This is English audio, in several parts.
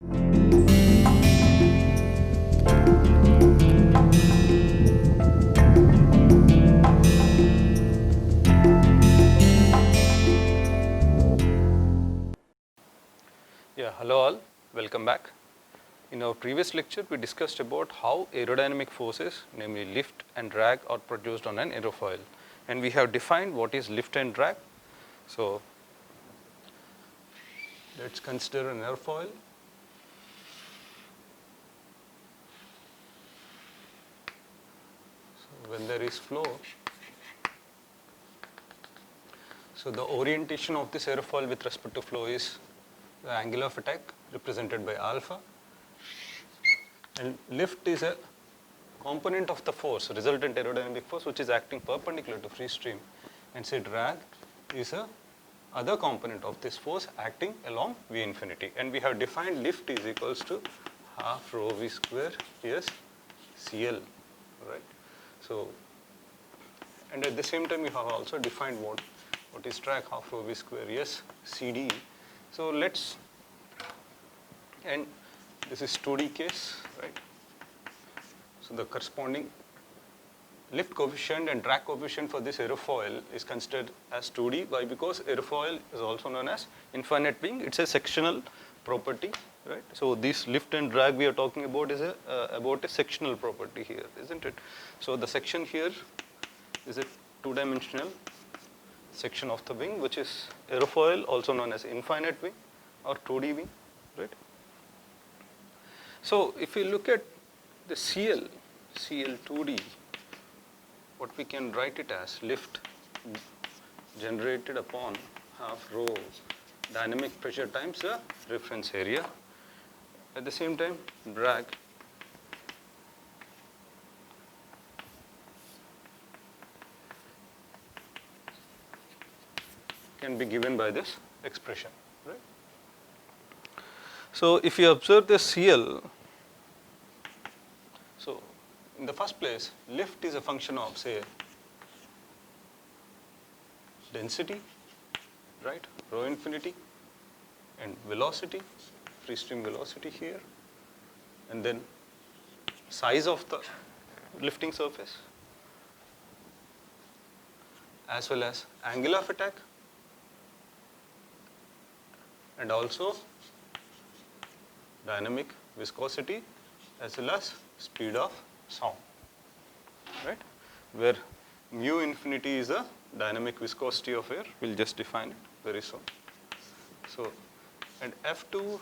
Yeah, hello all, welcome back. In our previous lecture, we discussed about how aerodynamic forces, namely lift and drag, are produced on an aerofoil, and we have defined what is lift and drag. So, let's consider an airfoil. So, when there is flow, so the orientation of this airfoil with respect to flow is the angle of attack represented by alpha, and lift is a component of the force, resultant aerodynamic force, which is acting perpendicular to free stream, and say drag is a other component of this force acting along V infinity, and we have defined lift is equals to half rho V square yes CL, right. So, and at the same time we have also defined what is drag, half rho V square yes CD. So, let's, and this is 2D case, right. So, the corresponding lift coefficient and drag coefficient for this aerofoil is considered as 2D. Why? Because aerofoil is also known as infinite wing. It's a sectional property, right. So, this lift and drag we are talking about is about a sectional property here, isn't it? So, the section here is a two-dimensional section of the wing, which is aerofoil, also known as infinite wing or 2D wing, right. So, if we look at the CL2D, what we can write it as lift generated upon half rho dynamic pressure times the reference area. At the same time, drag can be given by this expression, right. So, if you observe the CL, so in the first place, lift is a function of, say, density, right, rho infinity, and velocity, free stream velocity here, and then size of the lifting surface, as well as angle of attack, and also dynamic viscosity, as well as speed of sound, right, where mu infinity is the dynamic viscosity of air. We will just define it very soon. So, and F2,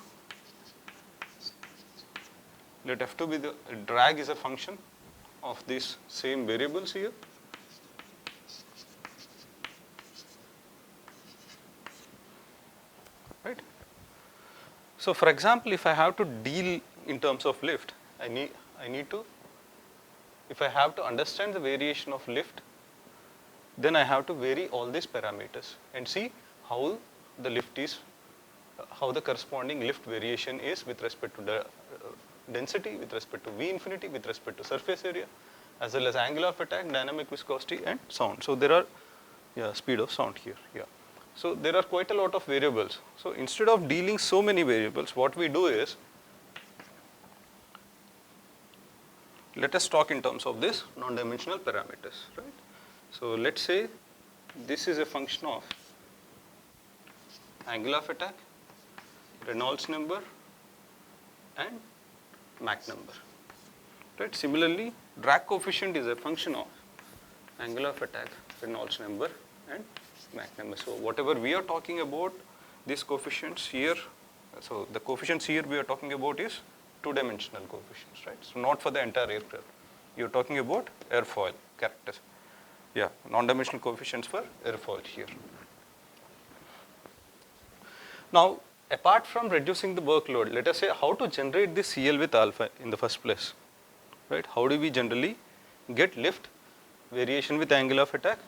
let F2 be the drag is a function of these same variables here. Right. So, for example, if I have to deal in terms of lift, I need to, if I have to understand the variation of lift, then I have to vary all these parameters and see how the lift is, how the corresponding lift variation is with respect to the density, with respect to V infinity, with respect to surface area, as well as angle of attack, dynamic viscosity, and sound. So, there are, yeah, speed of sound here, yeah. So, there are quite a lot of variables. So, instead of dealing so many variables, what we do is, let us talk in terms of this non-dimensional parameters, right. So, let us say this is a function of angle of attack, Reynolds number, and Mach number, right. Similarly, drag coefficient is a function of angle of attack, Reynolds number, and Mach number. So, whatever we are talking about, these coefficients here, so the coefficients here we are talking about is two-dimensional coefficients, right. So, not for the entire aircraft, you are talking about airfoil characters, yeah, non-dimensional coefficients for airfoil here. Now, apart from reducing the workload, let us say how to generate this CL with alpha in the first place, right. How do we generally get lift variation with angle of attack?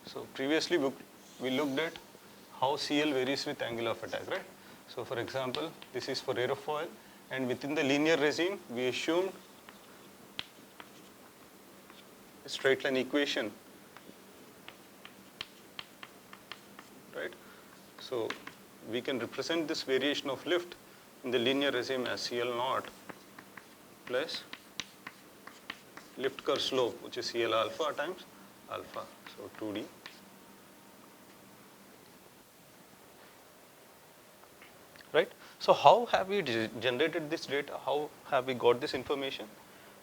So, previously we looked at how CL varies with angle of attack, right. So, for example, this is for aerofoil, and within the linear regime we assumed a straight line equation, right. So, we can represent this variation of lift in the linear regime as CL naught plus lift curve slope, which is CL alpha times alpha. So 2D. Right? So how have we generated this data? How have we got this information?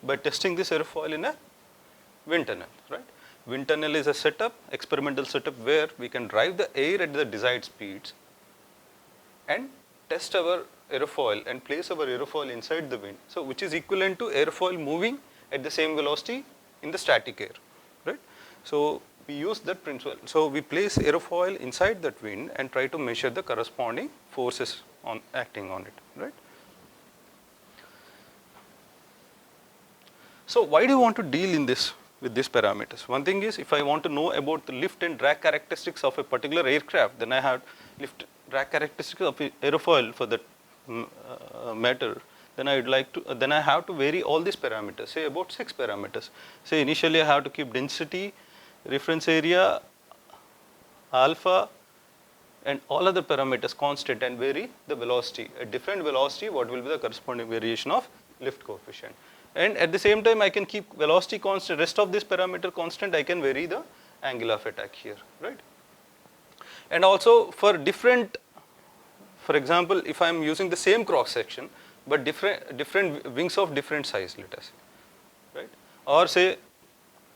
By testing this airfoil in a wind tunnel, right? Wind tunnel is a setup, experimental setup, where we can drive the air at the desired speeds and test our airfoil and place our airfoil inside the wind. So which is equivalent to airfoil moving at the same velocity in the static air, right? So we use that principle. So we place airfoil inside that wind and try to measure the corresponding forces on acting on it, right? So why do you want to deal in this with these parameters? One thing is, if I want to know about the lift and drag characteristics of a particular aircraft, then I have lift drag characteristics of airfoil for that matter. Then I would like to, then I have to vary all these parameters, say about 6 parameters. Say initially I have to keep density, reference area, alpha, and all other parameters constant and vary the velocity. At different velocity, what will be the corresponding variation of lift coefficient. And at the same time, I can keep velocity constant, rest of this parameter constant, I can vary the angle of attack here, right? And also for different, for example, if I am using the same cross section, but different wings of different size, let us say, right? Or say,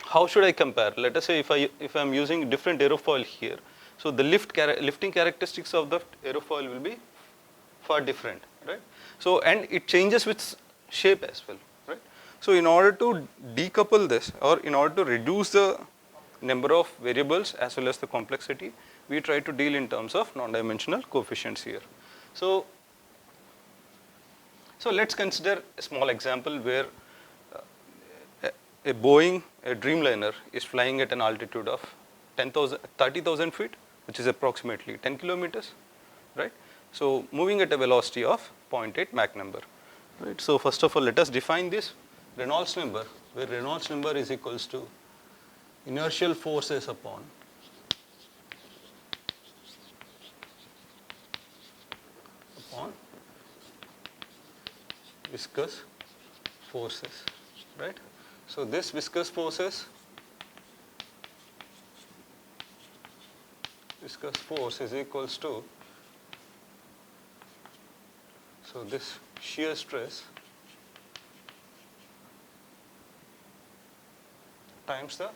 how should I compare? Let us say if I am using different aerofoil here, so the lifting characteristics of the aerofoil will be far different, right? So, and it changes with shape as well, right? So in order to decouple this, or in order to reduce the number of variables as well as the complexity, we try to deal in terms of non-dimensional coefficients here. So let's consider a small example where a Boeing, a Dreamliner, is flying at an altitude of 30,000 feet, which is approximately 10 kilometers, right? So moving at a velocity of 0.8 Mach number, right? So first of all, let us define this Reynolds number, where Reynolds number is equals to inertial forces upon viscous forces, right? So this viscous force is equals to, so this shear stress times the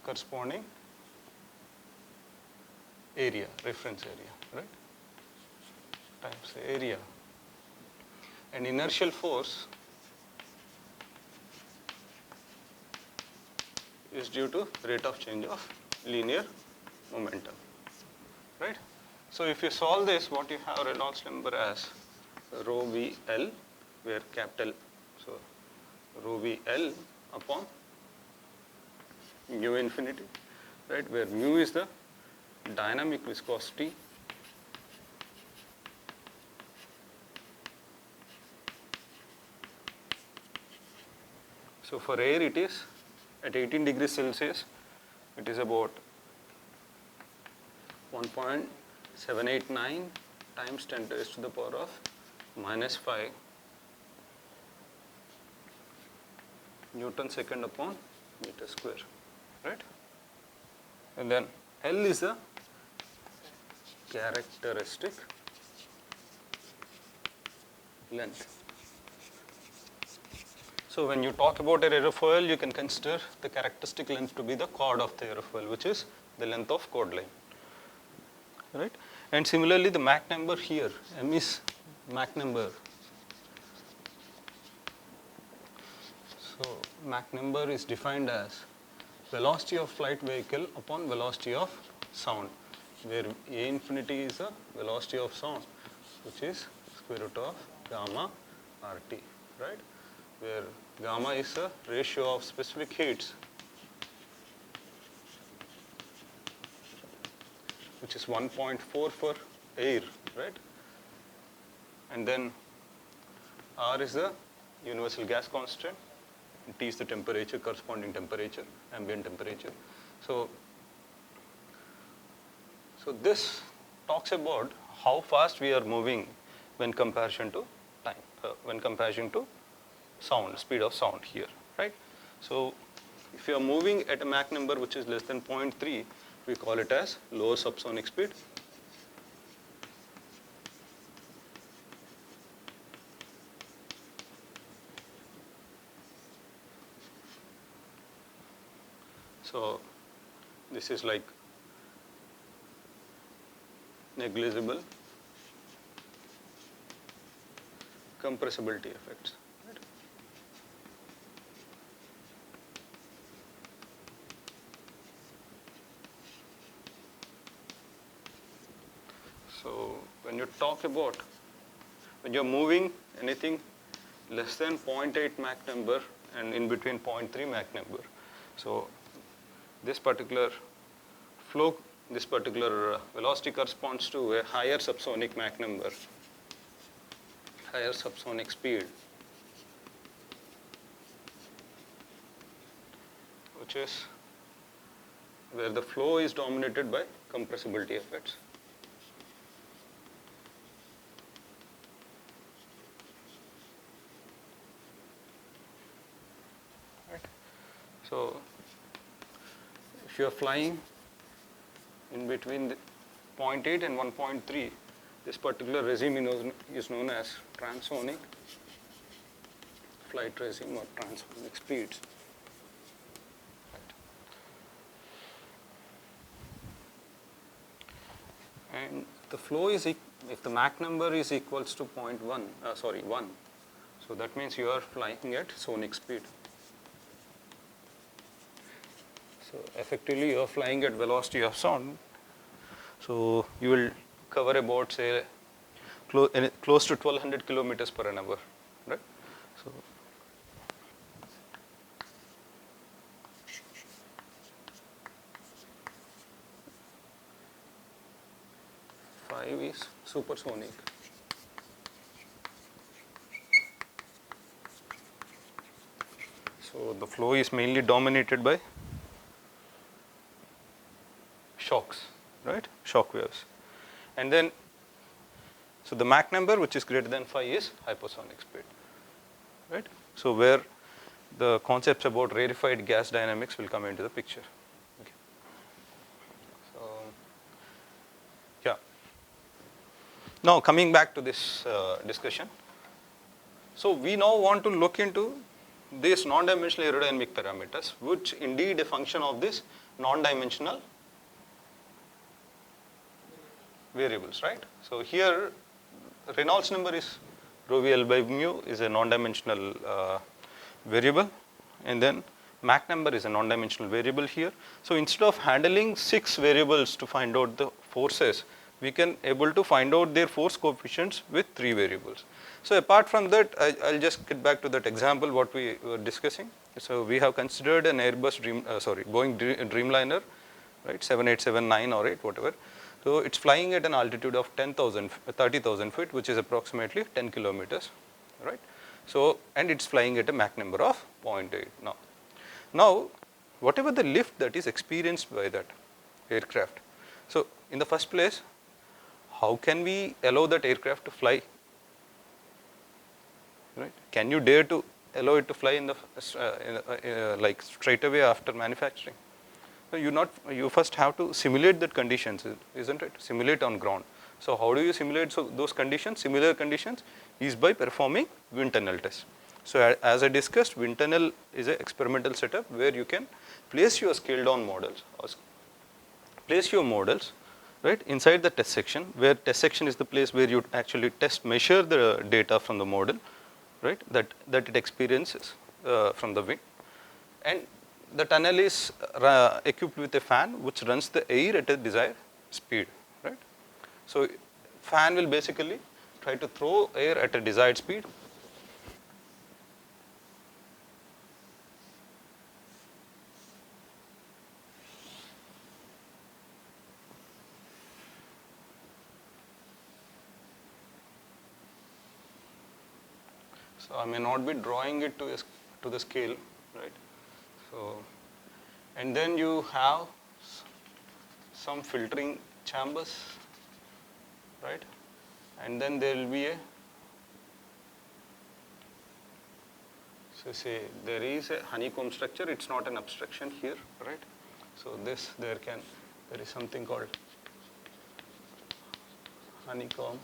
corresponding area, reference area, right? Times the area. And inertial force is due to rate of change of linear momentum, right? So if you solve this, what you have Reynolds number as rho VL, where capital, so rho VL upon mu infinity, right, where mu is the dynamic viscosity so for air it is at 18 degrees Celsius, it is about 1.789 times 10 raised to the power of minus 5 Newton second upon meter square, right? And then L is the characteristic length. So when you talk about an aerofoil, you can consider the characteristic length to be the chord of the aerofoil, which is the length of chord line, right? And similarly, the Mach number here, M is Mach number. So Mach number is defined as velocity of flight vehicle upon velocity of sound, where A infinity is the velocity of sound, which is square root of gamma RT, right? Where gamma is the ratio of specific heats, which is 1.4 for air, right? And then R is the universal gas constant, and T is the temperature, corresponding temperature, ambient temperature. So this talks about how fast we are moving when comparison to time, when comparison to sound, speed of sound here, right? So if you are moving at a Mach number which is less than 0.3, we call it as low subsonic speed. So this is like negligible compressibility effects. Right? So when you talk about, when you're moving anything less than 0.8 Mach number and in between 0.3 Mach number, so this particular flow, this particular velocity corresponds to a higher subsonic Mach number, higher subsonic speed, which is where the flow is dominated by compressibility effects. Right. So if you are flying in between the 0.8 and 1.3, this particular regime is known as transonic flight regime or transonic speeds. Right. And the flow is, if the Mach number is equals to 1, so that means you are flying at sonic speed. So effectively you are flying at velocity of sound. So you will cover about, say, close to 1200 kilometers per an hour, right? So five is supersonic. So the flow is mainly dominated by shocks, right? Shock waves. And then, so the Mach number which is greater than 5 is hypersonic speed, right? So where the concepts about rarefied gas dynamics will come into the picture. Okay. So, yeah. Now coming back to this discussion. So we now want to look into these non-dimensional aerodynamic parameters, which indeed a function of this non-dimensional variables, right? So here Reynolds number is rho v L by mu is a non-dimensional variable, and then Mach number is a non-dimensional variable here. So instead of handling 6 variables to find out the forces, we can able to find out their force coefficients with 3 variables. So apart from that, I'll just get back to that example what we were discussing. So we have considered an Airbus Boeing Dreamliner, right, 7879 or 8, whatever. So it's flying at an altitude of 30,000 feet, which is approximately 10 kilometers, right? So, and it's flying at a Mach number of 0.8 now. Now, whatever the lift that is experienced by that aircraft, so in the first place, how can we allow that aircraft to fly? Right? Can you dare to allow it to fly in the like straight away after manufacturing? So you first have to simulate that conditions, isn't it? Simulate on ground. So how do you simulate those conditions, similar conditions, is by performing wind tunnel tests. So as I discussed, wind tunnel is an experimental setup where you can place your scaled down models, or place your models, right, inside the test section, where test section is the place where you actually measure the data from the model, right, that it experiences from the wind. And the tunnel is equipped with a fan which runs the air at a desired speed, right. So fan will basically try to throw air at a desired speed. So I may not be drawing it to the scale, right. So, and then you have some filtering chambers, right. and then there will be a, so say there is a honeycomb structure, it's not an obstruction here, right? So this, there is something called honeycomb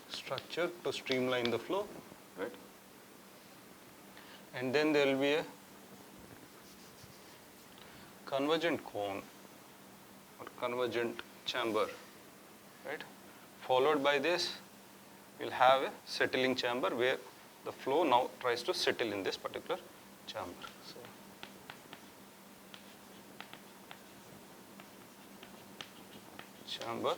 structure to streamline the flow, right? And then there will be a convergent cone or convergent chamber, right? Followed by this, we'll have a settling chamber where the flow now tries to settle in this particular chamber. So, chamber,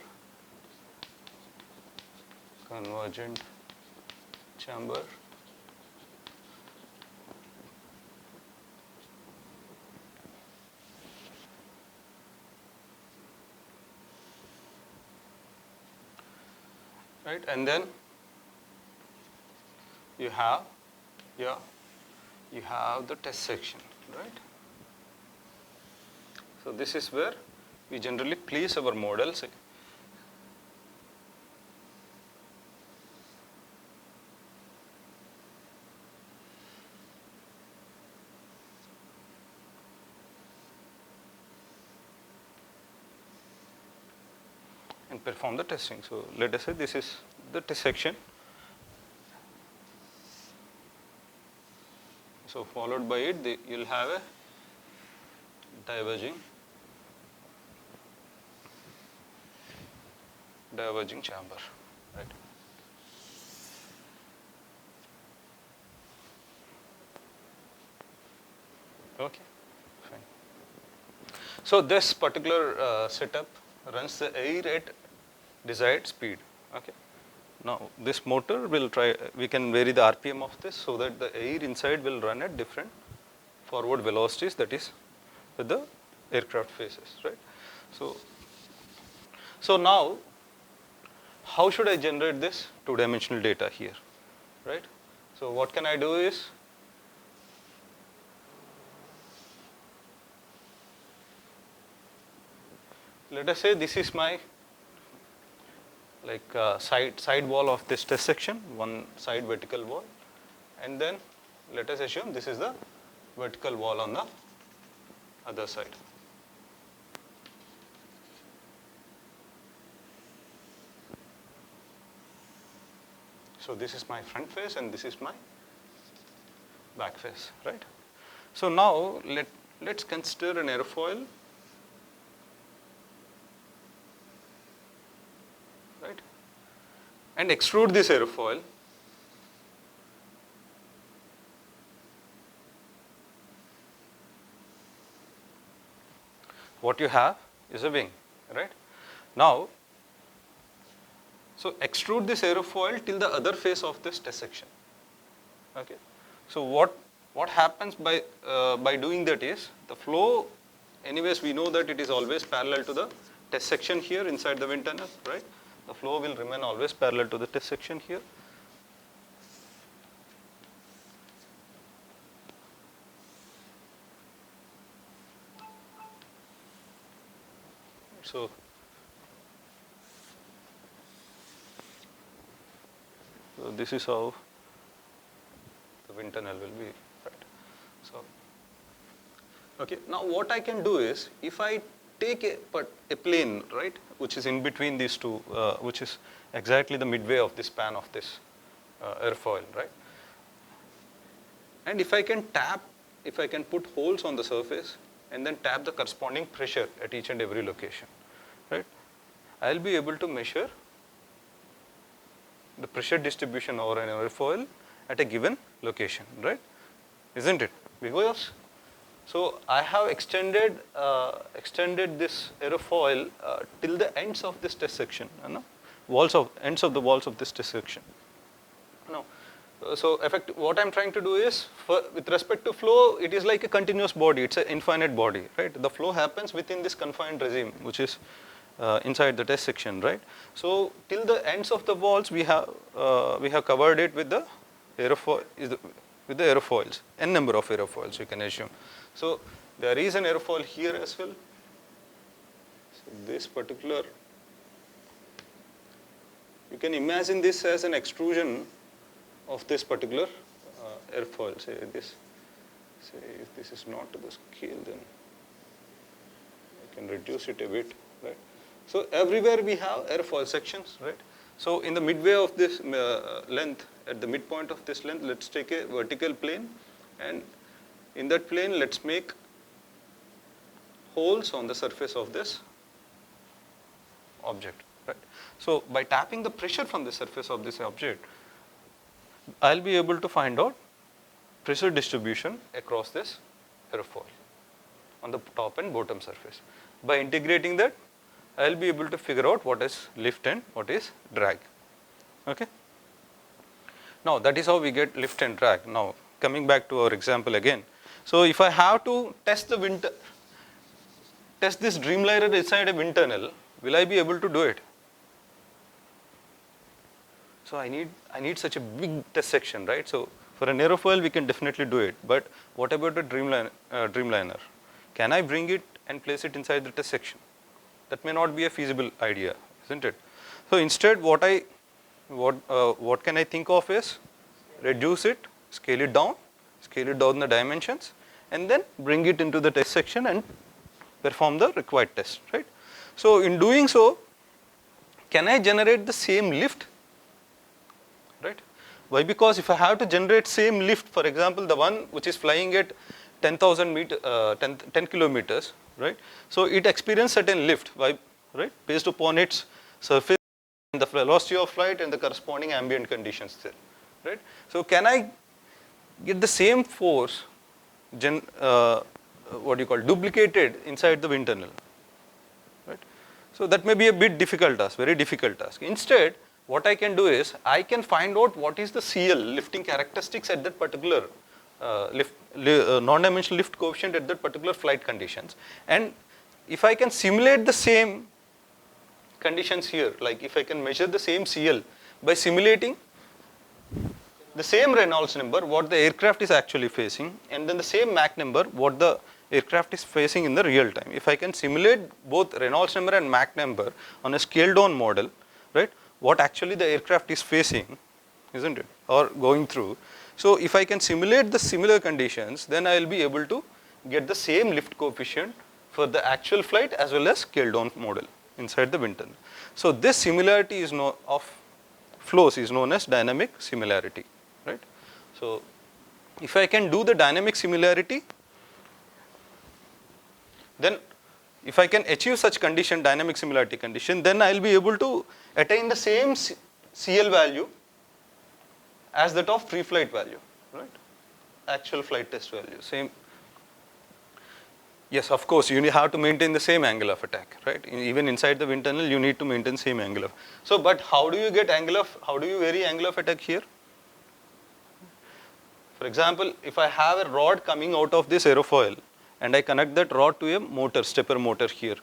convergent chamber, right? And then you have, yeah, you have the test section, right? So this is where we generally place our models. And perform the testing. So let us say this is the test section. So followed by it, you'll have a diverging chamber, right? Okay, fine. So this particular setup runs the air at desired speed. Okay. Now this motor will try, we can vary the RPM of this so that the air inside will run at different forward velocities, that is with the aircraft faces, right? So now how should I generate this two-dimensional data here, right? So what can I do is, let us say this is my side wall of this test section, one side vertical wall, and then let us assume this is the vertical wall on the other side. So this is my front face and this is my back face, right? So now let's consider an airfoil, right? And extrude this airfoil what you have is a wing, right? Now, so extrude this aerofoil till the other face of this test section. Okay. So what happens by doing that is the flow. Anyways, we know that it is always parallel to the test section here inside the wind tunnel, right? The flow will remain always parallel to the test section here. So this is how the wind tunnel will be, right? So, okay. Now what I can do is, if I take a plane, right, which is in between these two, which is exactly the midway of the span of this airfoil, right? And if I can put holes on the surface and then tap the corresponding pressure at each and every location, right? I'll be able to measure the pressure distribution over an airfoil at a given location, right? Isn't it? Because so I have extended this airfoil till the ends of this test section, ends of the walls of this test section. Now, so what I'm trying to do is, with respect to flow, it is like a continuous body. It's an infinite body, right? The flow happens within this confined regime, which is inside the test section, right? So till the ends of the walls, we have covered it with the airfoils, n number of airfoils, you can assume. So there is an airfoil here as well. So this particular can imagine this as an extrusion of this particular airfoil. Say if this is not to the scale, then I can reduce it a bit, right? So everywhere we have airfoil sections, right? So in the midway of this length, at the midpoint of this length, let's take a vertical plane, and in that plane, let's make holes on the surface of this object, right? So by tapping the pressure from the surface of this object, I'll be able to find out pressure distribution across this airfoil on the top and bottom surface. By integrating that, I'll be able to figure out what is lift and what is drag. Okay. Now that is how we get lift and drag. Now coming back to our example again. So if I have to test this Dreamliner inside a wind tunnel, will I be able to do it? So I need such a big test section, right? So for an aerofoil, we can definitely do it. But what about a Dreamliner? Can I bring it and place it inside the test section? That may not be a feasible idea, isn't it? So instead, what can I think of is reduce it, scale it down the dimensions, and then bring it into the test section and perform the required test, right? So in doing so, can I generate the same lift? Right? Why? Because if I have to generate same lift, for example, the one which is flying at 10 kilometers, right? So it experiences certain lift, why, right? Based upon its surface and the velocity of flight and the corresponding ambient conditions there, right? So can I get the same force, duplicated inside the wind tunnel, right? So that may be a bit difficult task, very difficult task. Instead, what I can do is, I can find out what is the CL, lifting characteristics at that particular non-dimensional lift coefficient at that particular flight conditions. And if I can simulate the same conditions here, like if I can measure the same CL by simulating the same Reynolds number, what the aircraft is actually facing, and then the same Mach number, what the aircraft is facing in the real time. If I can simulate both Reynolds number and Mach number on a scaled down model, right? What actually the aircraft is facing, isn't it, or going through. So if I can simulate the similar conditions, then I will be able to get the same lift coefficient for the actual flight as well as scaled down model inside the wind tunnel. So this similarity of flows is known as dynamic similarity, right? So if I can do the dynamic similarity, then if I can achieve such condition, dynamic similarity condition, then I will be able to attain the same CL value as that of pre-flight value, right? Actual flight test value, same. Yes, of course, you have to maintain the same angle of attack, right? Even inside the wind tunnel, you need to maintain same angle of. So, but how do you vary angle of attack here? For example, if I have a rod coming out of this aerofoil, and I connect that rod to a motor, stepper motor here,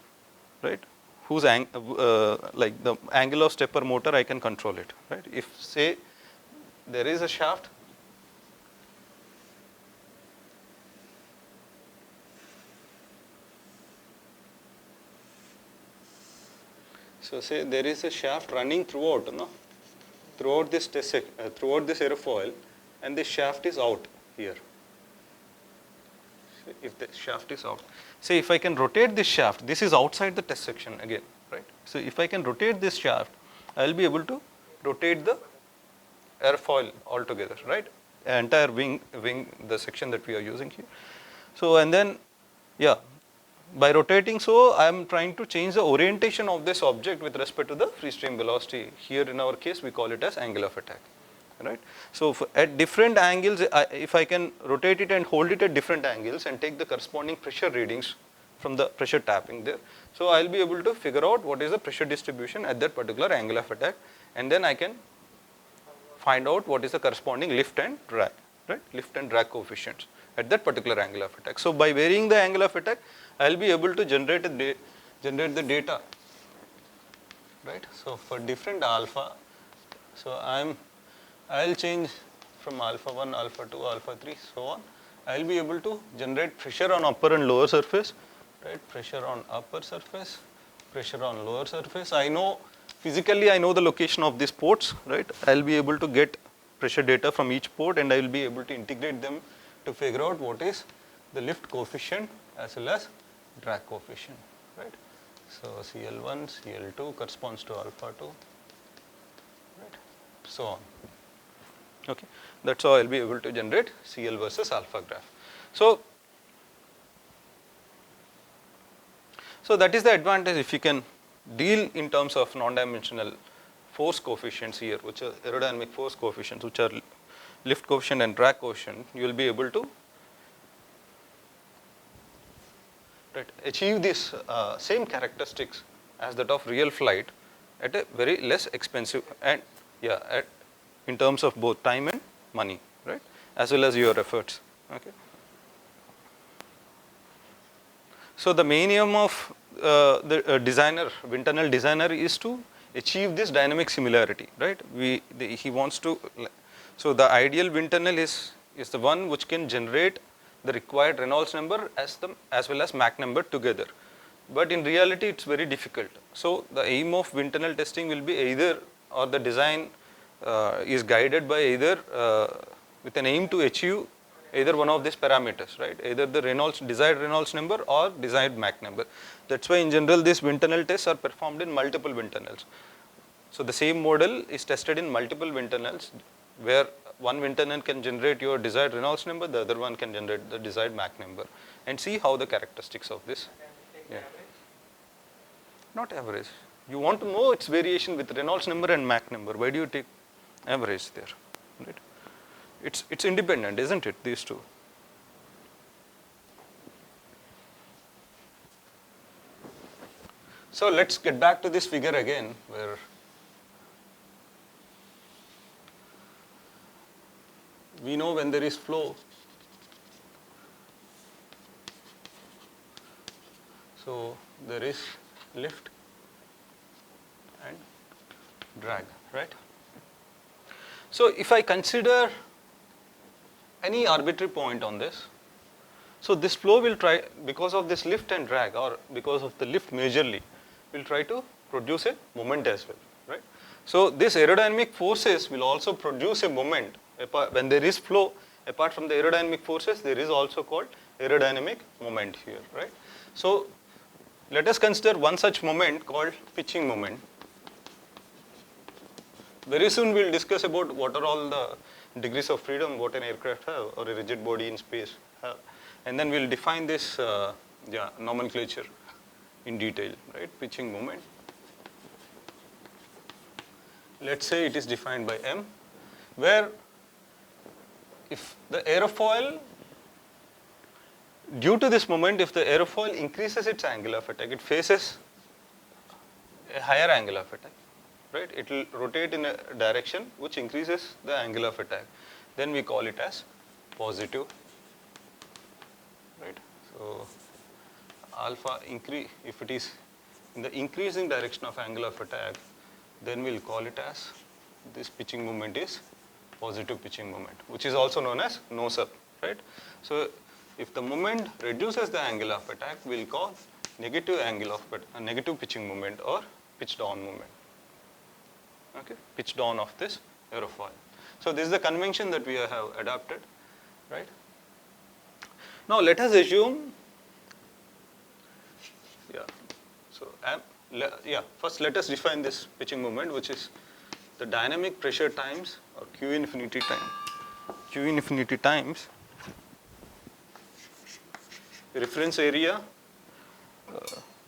right? Whose like the angle of stepper motor, I can control it, right? If say there is a shaft, so say there is a shaft running throughout, throughout this aerofoil, and this shaft is out here. If the shaft is out, say if I can rotate this shaft, this is outside the test section again, right? So if I can rotate this shaft, I will be able to rotate the airfoil altogether, right? Entire wing, the section that we are using here. So and then, yeah, by rotating, so I am trying to change the orientation of this object with respect to the free stream velocity. Here in our case, we call it as angle of attack. Right. So at different angles, if I can rotate it and hold it at different angles and take the corresponding pressure readings from the pressure tapping there, so I will be able to figure out what is the pressure distribution at that particular angle of attack, and then I can find out what is the corresponding lift and drag, right? Lift and drag coefficients at that particular angle of attack. So by varying the angle of attack, I will be able to generate the data, right? So for different alpha, so I'll change from alpha 1, alpha 2, alpha 3, so on. I'll be able to generate pressure on upper and lower surface, right? Pressure on upper surface, pressure on lower surface. I know physically I know the location of these ports, right? I'll be able to get pressure data from each port and I will be able to integrate them to figure out what is the lift coefficient as well as drag coefficient, right? So CL1, CL2 corresponds to alpha 2, right? So on. Okay, that's how I'll be able to generate CL versus alpha graph. So that is the advantage if you can deal in terms of non-dimensional force coefficients here, which are aerodynamic force coefficients, which are lift coefficient and drag coefficient. You will be able to achieve these same characteristics as that of real flight at a very less expensive and in terms of both time and money, right, as well as your efforts. Okay. So the main aim of the designer, wind tunnel designer, is to achieve this dynamic similarity, right? He wants to. So the ideal wind tunnel is the one which can generate the required Reynolds number as well as Mach number together. But in reality, it's very difficult. So the aim of wind tunnel testing will be either, or the design is guided by either with an aim to achieve either one of these parameters, right? Either the desired Reynolds number or desired Mach number. That's why in general these wind tunnel tests are performed in multiple wind tunnels. So the same model is tested in multiple wind tunnels, where one wind tunnel can generate your desired Reynolds number, the other one can generate the desired Mach number, and see how the characteristics of this. Yeah. Not average. You want to know its variation with Reynolds number and Mach number. Why do you take average there? Right? It's independent, isn't it? These two. So let's get back to this figure again, where we know when there is flow. So there is lift and drag, right? So if I consider any arbitrary point on this, so this flow will try, because of this lift and drag, or because of the lift majorly, will try to produce a moment as well, right? So this aerodynamic forces will also produce a moment. When there is flow, apart from the aerodynamic forces, there is also called aerodynamic moment here, right? So let us consider one such moment called pitching moment. Very soon we will discuss about what are all the degrees of freedom what an aircraft have, or a rigid body in space have, and then we will define this nomenclature in detail, right? Pitching moment. Let's say it is defined by M, where if the aerofoil, due to this moment, if the aerofoil increases its angle of attack, it faces a higher angle of attack, right? It will rotate in a direction which increases the angle of attack. Then we call it as positive, right? So alpha increase, if it is in the increasing direction of angle of attack, then we'll call it as, this pitching moment is positive pitching moment, which is also known as nose up, right? So if the moment reduces the angle of attack, we'll call negative pitching moment or pitch down moment. Okay, pitch down of this aerofoil. So this is the convention that we have adopted, right? Now let us assume, first let us define this pitching moment, which is the dynamic pressure times, or Q infinity times reference area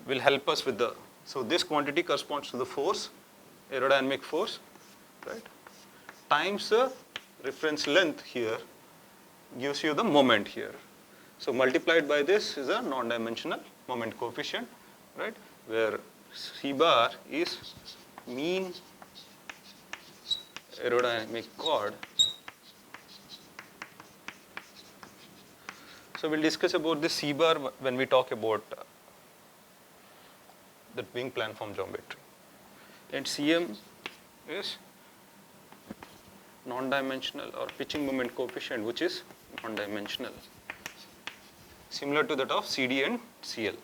will help us with the, so this quantity corresponds to the force, aerodynamic force, right, times the reference length here gives you the moment here. So multiplied by this is a non-dimensional moment coefficient, right, where C bar is mean aerodynamic chord. So we'll discuss about this C bar when we talk about the wing planform geometry. And Cm is non-dimensional, or pitching moment coefficient, which is non-dimensional, similar to that of CD and CL.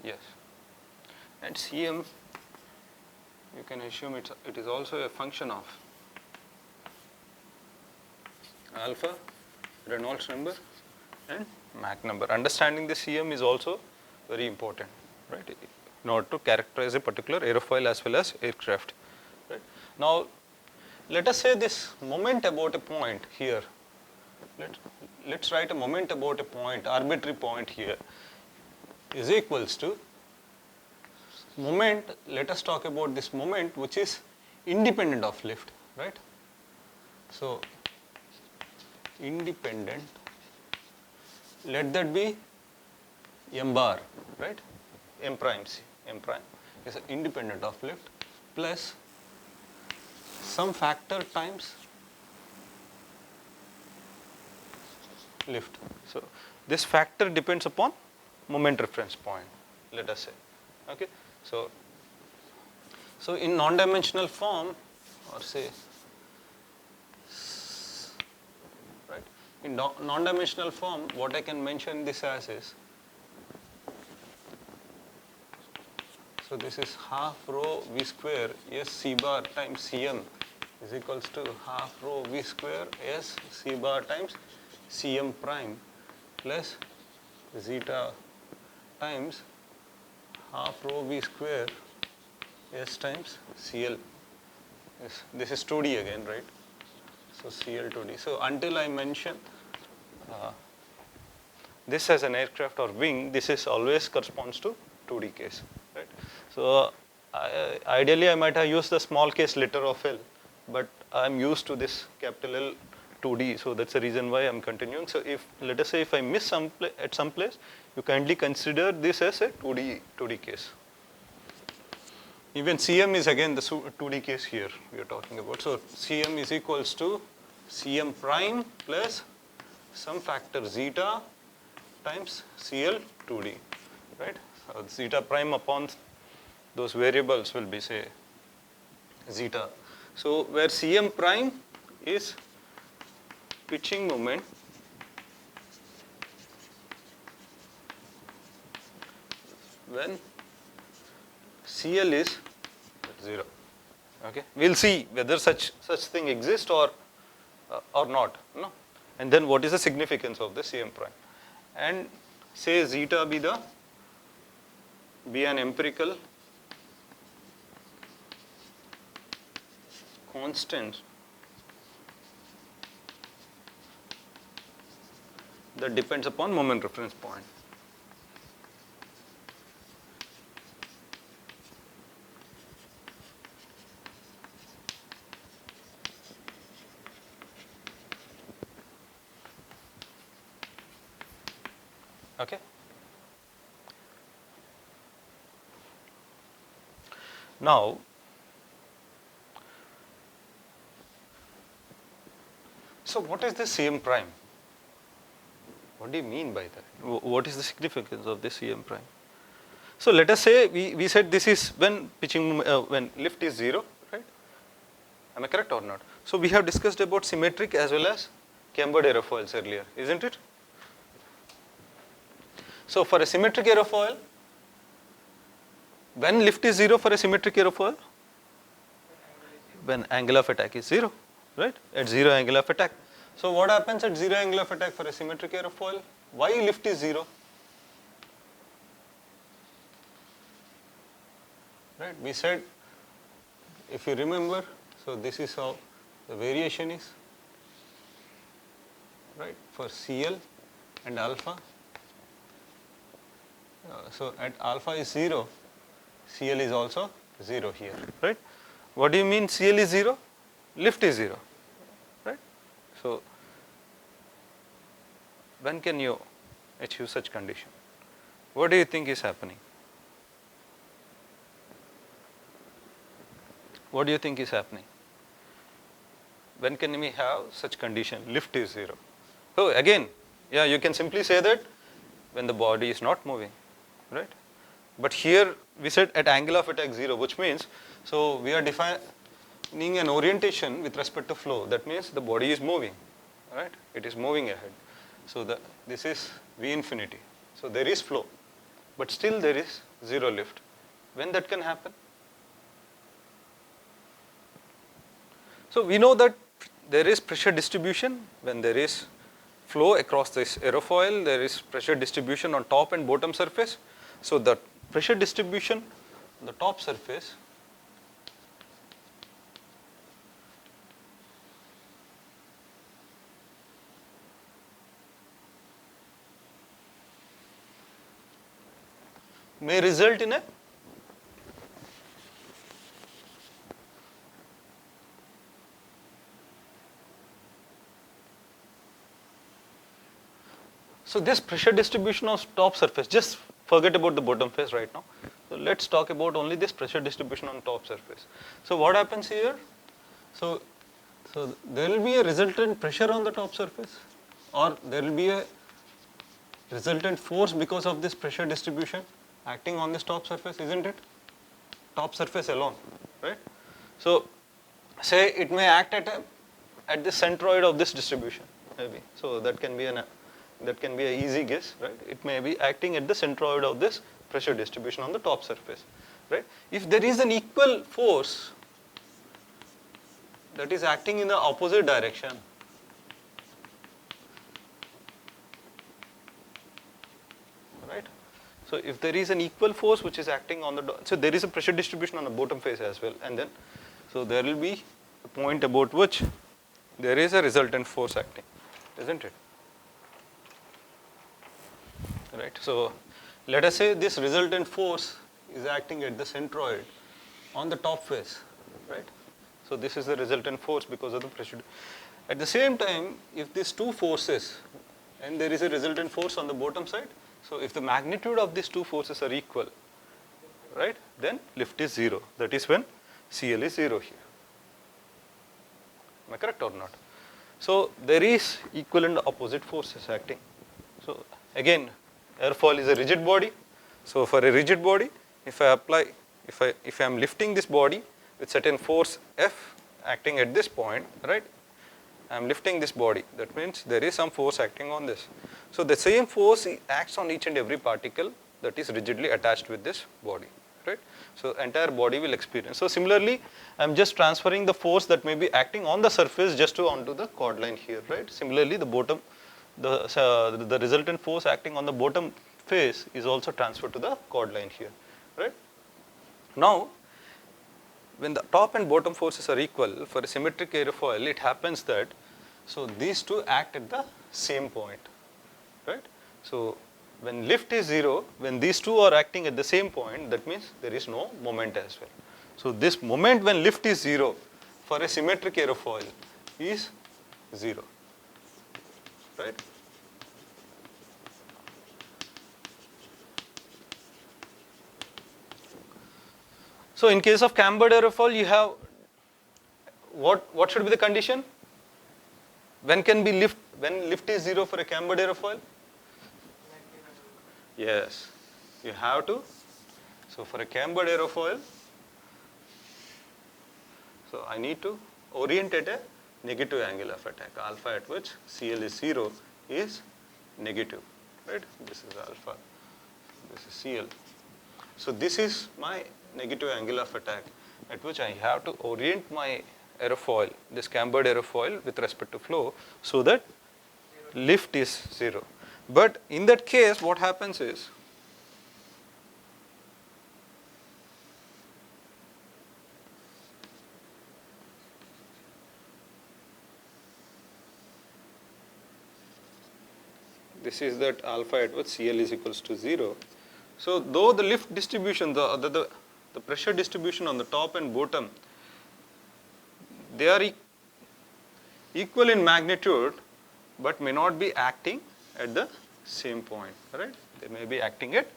Yes. And Cm, you can assume it is also a function of alpha, Reynolds number and Mach number. Understanding the Cm is also very important, right, in order to characterize a particular aerofoil as well as aircraft. Right. Now, let us say this moment about a point here. Let's write a moment about a point, arbitrary point here, is equals to moment. Let us talk about this moment which is independent of lift, right? So, independent, let that be m bar, right? M prime is independent of lift plus some factor times lift. So, this factor depends upon moment reference point, let us say. Okay. So in non-dimensional form, or say, right, in non-dimensional form, what I can mention this as is, so this is half rho v square s c bar times Cm is equals to half rho v square s c bar times Cm prime plus zeta times half rho v square s times Cl. This is 2D again, right? So Cl 2D. So until I mention this as an aircraft or wing, this is always corresponds to 2D case, right? So ideally I might have used the small case letter of L, but I am used to this capital L 2D, so that's the reason why I am continuing. So if, let us say, if I miss at some place, you kindly consider this as a 2D case. Even Cm is again the 2D case here we are talking about. So Cm is equals to Cm prime plus some factor zeta times Cl 2D, right? So zeta prime upon those variables will be, say, zeta. So where Cm prime is pitching moment when Cl is 0. Okay, we'll see whether such thing exists or not. No, and then what is the significance of the Cm prime, and say zeta be an empirical constant that depends upon moment reference point. Okay. Now, so what is the Cm prime? What do you mean by that? What is the significance of this Cm prime? So let us say we said this is when pitching when lift is 0, right? Am I correct or not? So we have discussed about symmetric as well as cambered aerofoils earlier, isn't it? So for a symmetric aerofoil, when lift is 0 for a symmetric aerofoil? When angle of attack is 0, right? At 0 angle of attack. So what happens at 0 angle of attack for a symmetric aerofoil? Why lift is 0? Right? We said, if you remember, so this is how the variation is, right, for Cl and alpha. So at alpha is 0, Cl is also 0 here, right? What do you mean Cl is 0? Lift is 0, right? So when can you achieve such condition? What do you think is happening? What do you think is happening? When can we have such condition? Lift is 0. So again, yeah, you can simply say that when the body is not moving, right? But here we said at angle of attack 0, which means, so we are defining an orientation with respect to flow. That means the body is moving, right? It is moving ahead. So this is V infinity. So there is flow, but still there is zero lift. When that can happen? So we know that there is pressure distribution when there is flow across this aerofoil, there is pressure distribution on top and bottom surface. So the pressure distribution on the top surface may result in a so this pressure distribution of top surface, just forget about the bottom face right now. So let's talk about only this pressure distribution on top surface. So what happens here? So there will be a resultant pressure on the top surface, or there will be a resultant force because of this pressure distribution acting on this top surface, isn't it? Top surface alone, right? So say it may act at the centroid of this distribution, maybe. So that can be an easy guess, right? It may be acting at the centroid of this pressure distribution on the top surface, right? If there is an equal force that is acting in the opposite direction, right? So if there is an equal force which is acting on the, so there is a pressure distribution on the bottom face as well, and then, so there will be a point about which there is a resultant force acting, isn't it? Right. So let us say this resultant force is acting at the centroid on the top face, right? So this is the resultant force because of the pressure. At the same time, if these two forces, and there is a resultant force on the bottom side, so if the magnitude of these two forces are equal, right, then lift is 0. That is when CL is 0 here. Am I correct or not? So there is equal and opposite forces acting. So again, airfoil is a rigid body. So for a rigid body, if I am lifting this body with certain force F acting at this point, right, I am lifting this body. That means there is some force acting on this. So the same force acts on each and every particle that is rigidly attached with this body, right? So entire body will experience. So similarly, I am just transferring the force that may be acting on the surface just onto the chord line here, right? Similarly, the resultant force acting on the bottom face is also transferred to the chord line here, right? Now, when the top and bottom forces are equal for a symmetric aerofoil, it happens that, so these two act at the same point, right? So when lift is 0, when these two are acting at the same point, that means there is no moment as well. So this moment when lift is 0 for a symmetric aerofoil is 0. Right? So in case of cambered aerofoil, you have what should be the condition? When lift is 0 for a cambered aerofoil? Yes, you have to. So for a cambered aerofoil, so I need to orient at a negative angle of attack. Alpha at which CL is 0 is negative, right? This is alpha, this is CL. So this is my negative angle of attack at which I have to orient my aerofoil, this cambered aerofoil with respect to flow, so that lift is 0. But in that case, what happens is, this is that alpha at which CL is equals to 0. So though the lift distribution, the pressure distribution on the top and bottom, they are equal in magnitude, but may not be acting at the same point, right? They may be acting at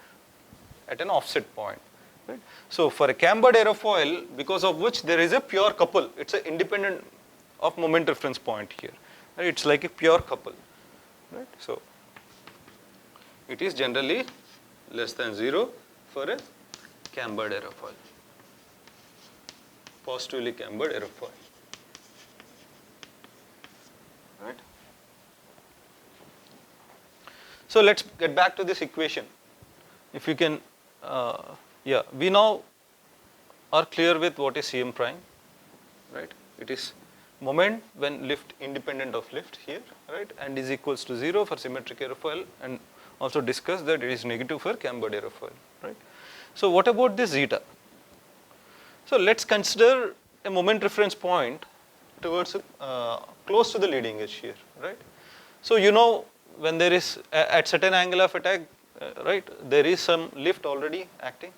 an offset point, right? So for a cambered aerofoil, because of which there is a pure couple, it's an independent of moment reference point here, right? It's like a pure couple, right? So it is generally less than 0 for a cambered aerofoil, positively cambered aerofoil, right? So let's get back to this equation. If you can yeah, we now are clear with what is Cm prime, right? It is moment when lift independent of lift here, right, and is equals to 0 for symmetric aerofoil, and also discuss that it is negative for cambered aerofoil, right? So what about this zeta? So let's consider a moment reference point towards close to the leading edge here, right? So you know when there is at certain angle of attack, right, there is some lift already acting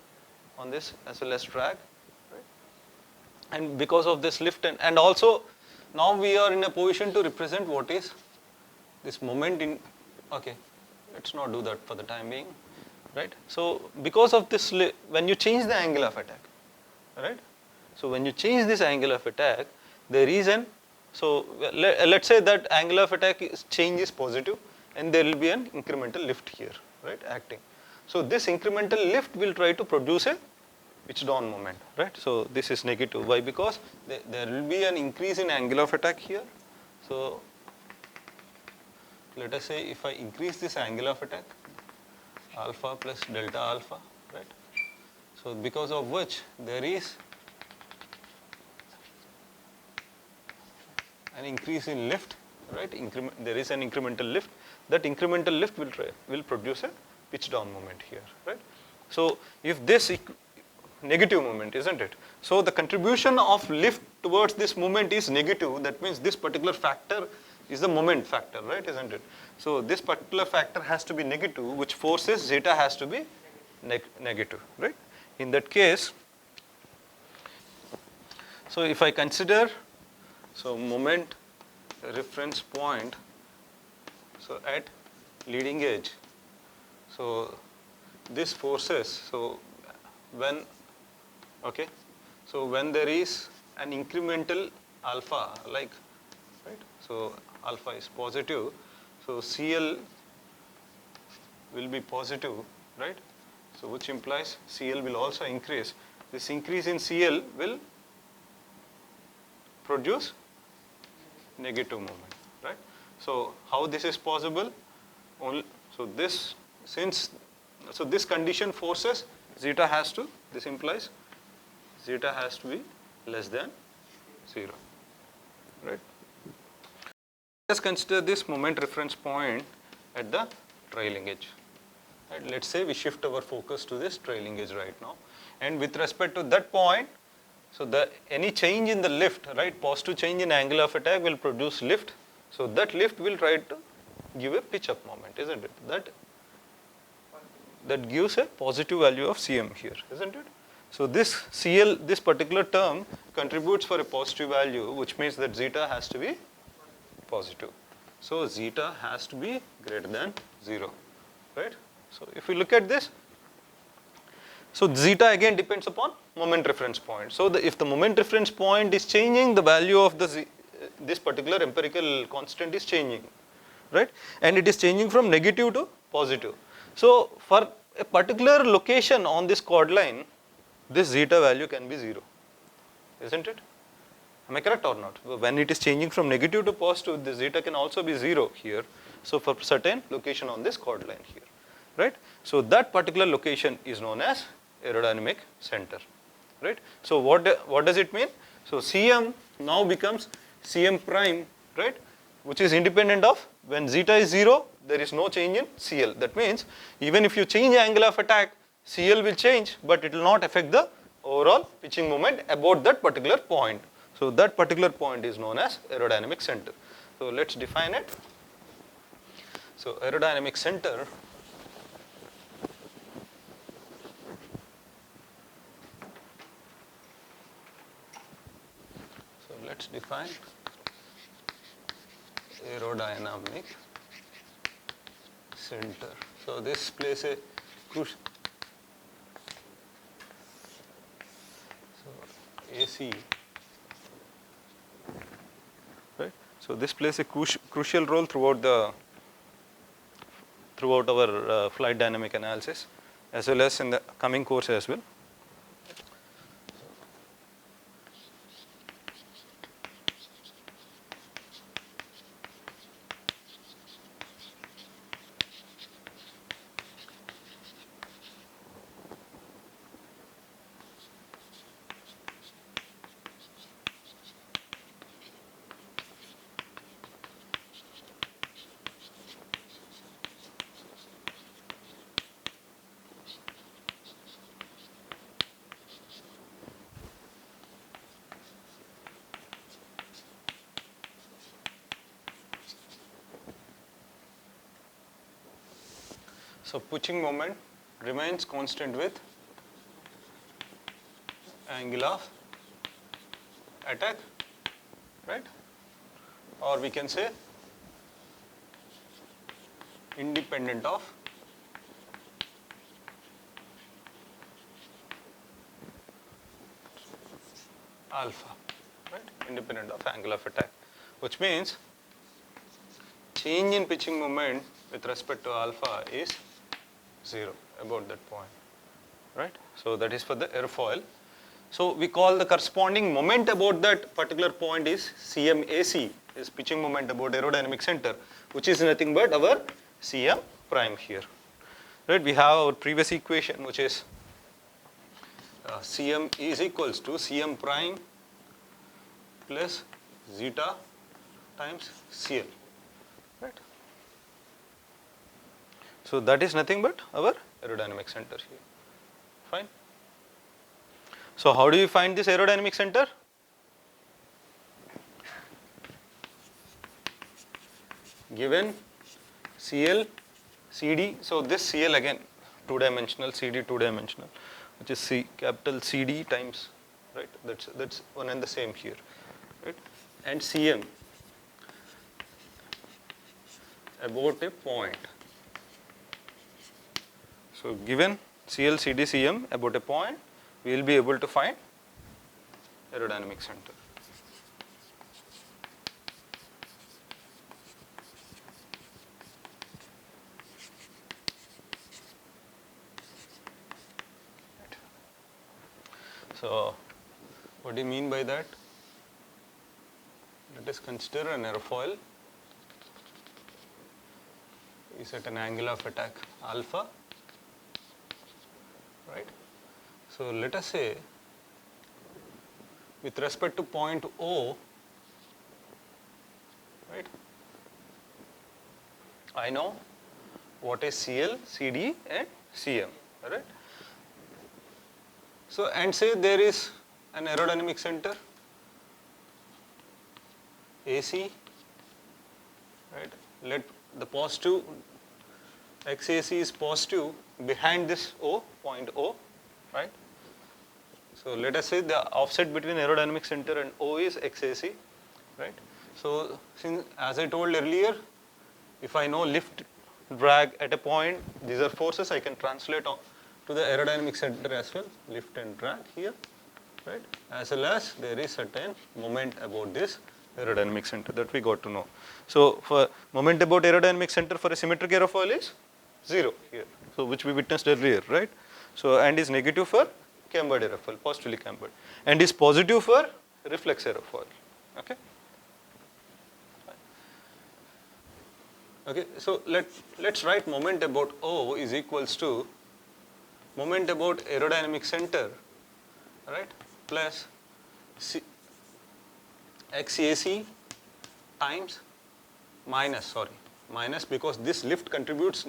on this as well as drag, right? And because of this lift and also now we are in a position to represent what is this moment in, okay, let's not do that for the time being, right? So because of this, when you change the angle of attack, right? So when you change this angle of attack, there is an, so let's say that angle of attack change is positive and there will be an incremental lift here, right, acting. So this incremental lift will try to produce a pitch down moment, right? So this is negative. Why? Because there will be an increase in angle of attack here. So let us say if I increase this angle of attack, alpha plus delta alpha, right? So because of which there is an increase in lift, right? There is an incremental lift. That incremental lift will produce a pitch down moment here, right? So if this negative moment, isn't it? So the contribution of lift towards this moment is negative. That means this particular factor is the moment factor, right? Isn't it? So this particular factor has to be negative, which forces zeta has to be negative, right? In that case, so if I consider, so moment reference point, so at leading edge, so this forces, so when, okay, so when there is an incremental alpha, like, right, so alpha is positive, so CL will be positive, right? So which implies CL will also increase. This increase in CL will produce negative moment, right? So how this is possible? Only, so this, since, so this condition forces zeta has to, this implies zeta has to be less than 0, right? Let's consider this moment reference point at the trailing edge. Right? Let's say we shift our focus to this trailing edge right now, and with respect to that point, so any change in the lift, right, positive change in angle of attack will produce lift. So that lift will try to give a pitch up moment, isn't it? That gives a positive value of Cm here, isn't it? So this CL, this particular term contributes for a positive value, which means that zeta has to be positive. So zeta has to be greater than 0, right? So if we look at this, so zeta again depends upon moment reference point. So if the moment reference point is changing, the value of this particular empirical constant is changing, right? And it is changing from negative to positive. So for a particular location on this chord line, this zeta value can be 0, isn't it? Am I correct or not? When it is changing from negative to positive, the zeta can also be 0 here. So for certain location on this chord line here, right? So that particular location is known as aerodynamic center, right? So what does it mean? So Cm now becomes Cm prime, right? Which is independent of, when zeta is 0, there is no change in CL. That means even if you change angle of attack, CL will change, but it will not affect the overall pitching moment about that particular point. So that particular point is known as aerodynamic center. So let's define it. So aerodynamic center let's define aerodynamic center. So this plays a crucial, so AC, right? So this plays a crucial role throughout our flight dynamic analysis, as well as in the coming course as well. So pitching moment remains constant with angle of attack, right? Or we can say independent of alpha, right? Independent of angle of attack, which means change in pitching moment with respect to alpha is 0 about that point, right? So that is for the airfoil. So we call the corresponding moment about that particular point is CMAC, is pitching moment about aerodynamic center, which is nothing but our Cm prime here, right? We have our previous equation, which is Cm is equals to Cm prime plus zeta times Cl, right? So that is nothing but our aerodynamic center here. Fine. So how do you find this aerodynamic center? Given Cl, CD, so this Cl again two-dimensional, CD two-dimensional, which is capital CD times, right? That's one and the same here, right? And Cm about a point. So given Cl, CD, Cm about a point, we will be able to find aerodynamic center. So what do you mean by that? Let us consider an airfoil is at an angle of attack alpha, right? So let us say with respect to point O, right, I know what is Cl, CD and Cm, right? So and say there is an aerodynamic center AC, right? Let the positive XAC is positive behind this O, point O, right? So let us say the offset between aerodynamic center and O is XAC, right? So since, as I told earlier, if I know lift, drag at a point, these are forces I can translate on to the aerodynamic center as well, lift and drag here, right? As well as there is certain moment about this aerodynamic center that we got to know. So for moment about aerodynamic center for a symmetric aerofoil is 0 here, so which we witnessed earlier, right? So and is negative for cambered aerofoil, positively cambered, and is positive for reflex aerofoil, okay? Okay, so let's write moment about O is equals to moment about aerodynamic center, right, plus XAC times minus because this lift contributes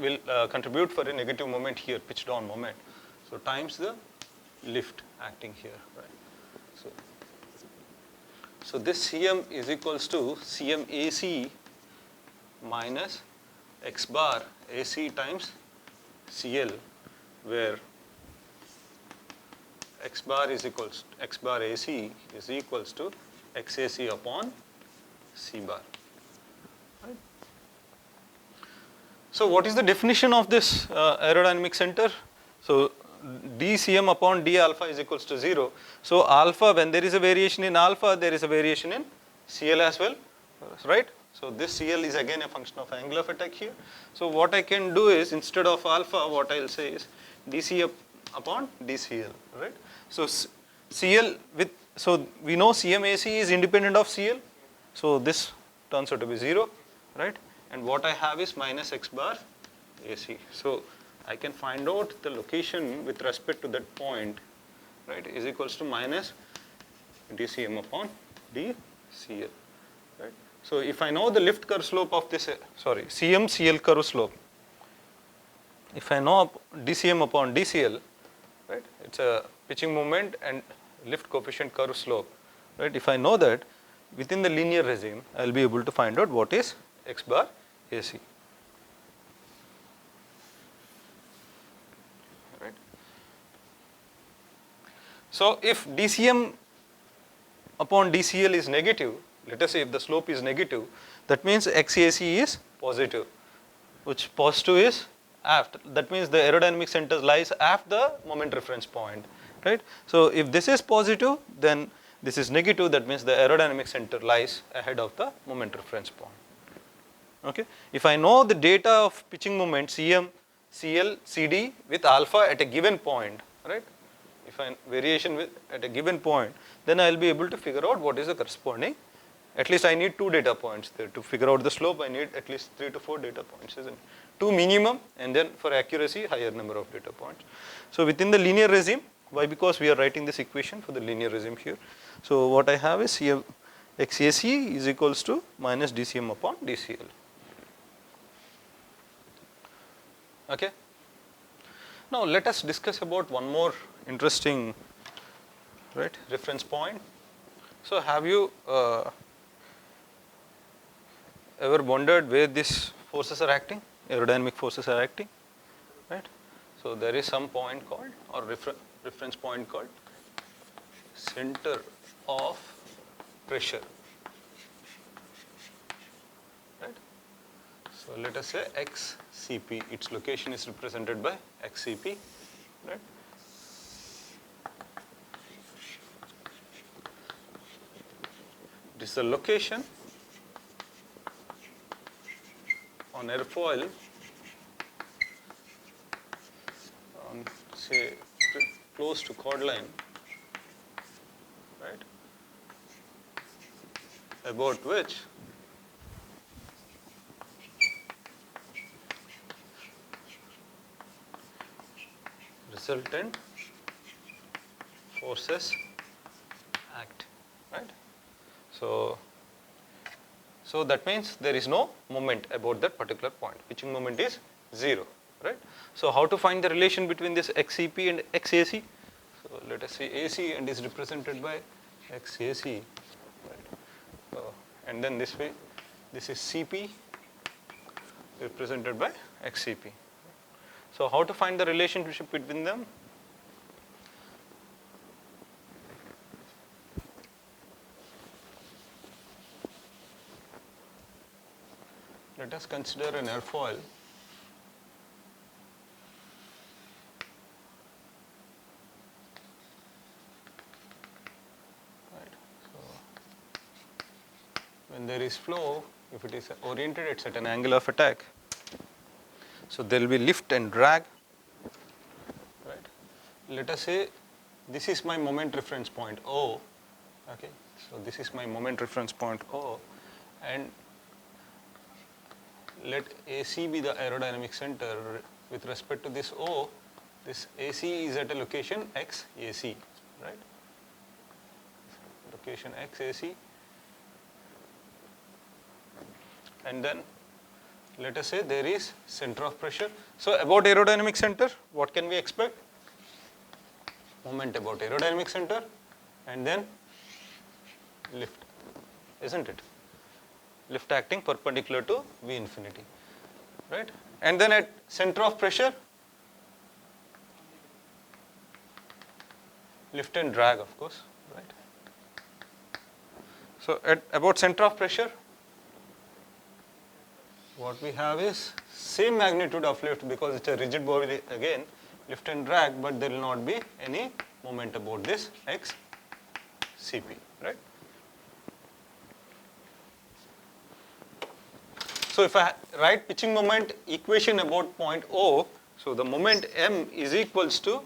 will contribute for a negative moment here, pitch down moment. So times the lift acting here, right? So this Cm is equals to Cmac minus x bar AC times Cl, where x bar AC is equals to XAC upon C bar. Right? So what is the definition of this aerodynamic center? So dCm upon d alpha is equals to 0. So alpha, when there is a variation in alpha, there is a variation in Cl as well, right? So this Cl is again a function of angle of attack here. So what I can do is, instead of alpha, what I will say is dC upon dCl, right? So Cl with, so we know Cmac is independent of Cl, so this turns out to be 0, right? And what I have is minus x bar AC. So I can find out the location with respect to that point, right, is equals to minus dCm upon dCl, right? So if I know the lift curve slope of this, Cm Cl curve slope, if I know dCm upon dCl, right, it's a pitching moment and lift coefficient curve slope, right? If I know that, within the linear regime, I will be able to find out what is x bar AC. So if DCM upon DCL is negative, let us say if the slope is negative, that means XAC is positive, which positive is aft. That means the aerodynamic center lies aft the moment reference point, right? So if this is positive, then this is negative, that means the aerodynamic center lies ahead of the moment reference point. Okay. If I know the data of pitching moment Cm, Cl, Cd with alpha at a given point, right? If I variation with at a given point, then I will be able to figure out what is the corresponding. At least I need 2 data points there to figure out the slope. I need at least 3 to 4 data points, isn't it? 2 minimum, and then for accuracy higher number of data points. So within the linear regime, why? Because we are writing this equation for the linear regime here. So what I have is here XAC is equals to minus DCM upon DCL. Okay. Now let us discuss about one more interesting, right, reference point. So have you ever wondered where these forces are acting, aerodynamic forces are acting, right? So there is some point called, or reference point called center of pressure, right? So let us say XCP, its location is represented by XCP, right? This is the location on airfoil on, say, close to chord line, right, about which resultant forces act, right? So that means there is no moment about that particular point. Pitching moment is 0, right? So how to find the relation between this XCP and XAC? So let us say AC and is represented by XAC, right? So, and then this way, this is CP represented by XCP. So how to find the relationship between them? Let us consider an airfoil right. So when there is flow, if it is oriented at certain angle of attack, so there will be lift and drag, right. Let us say this is my moment reference point O, okay. So this is my moment reference point O, and let AC be the aerodynamic center with respect to this O. This AC is at a location XAC, right? Location XAC, and then let us say there is center of pressure. So about aerodynamic center, what can we expect? Moment about aerodynamic center, and then lift, isn't it? Lift acting perpendicular to V infinity, right? And then at center of pressure, lift and drag, of course, right? So at about center of pressure, what we have is same magnitude of lift, because it's a rigid body again, lift and drag, but there will not be any moment about this XCP, right? So if I write pitching moment equation about point O, so the moment M is equals to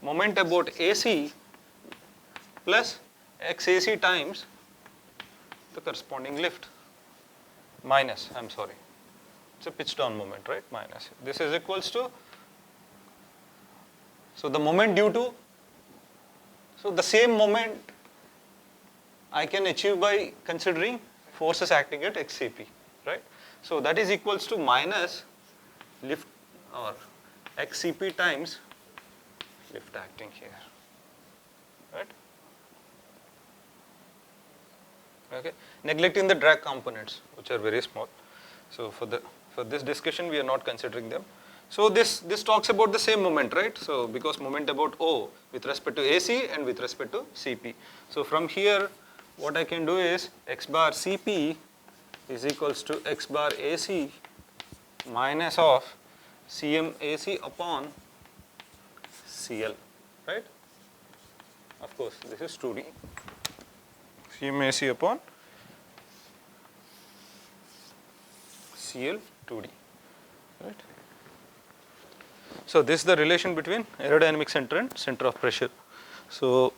moment about AC plus XAC times the corresponding lift minus, I'm sorry, it's a pitch down moment, right, minus. This is equals to, so the moment due to, so the same moment I can achieve by considering forces acting at XCP, right? So that is equals to minus lift or XCP times lift acting here, right? Okay, neglecting the drag components, which are very small. So for this discussion, we are not considering them. So this talks about the same moment, right? So because moment about O with respect to AC and with respect to CP. So from here, what I can do is x bar CP is equals to x bar AC minus of Cm AC upon Cl, right? Of course, this is 2D. Cm AC upon Cl 2D, right? So this is the relation between aerodynamic center and center of pressure. So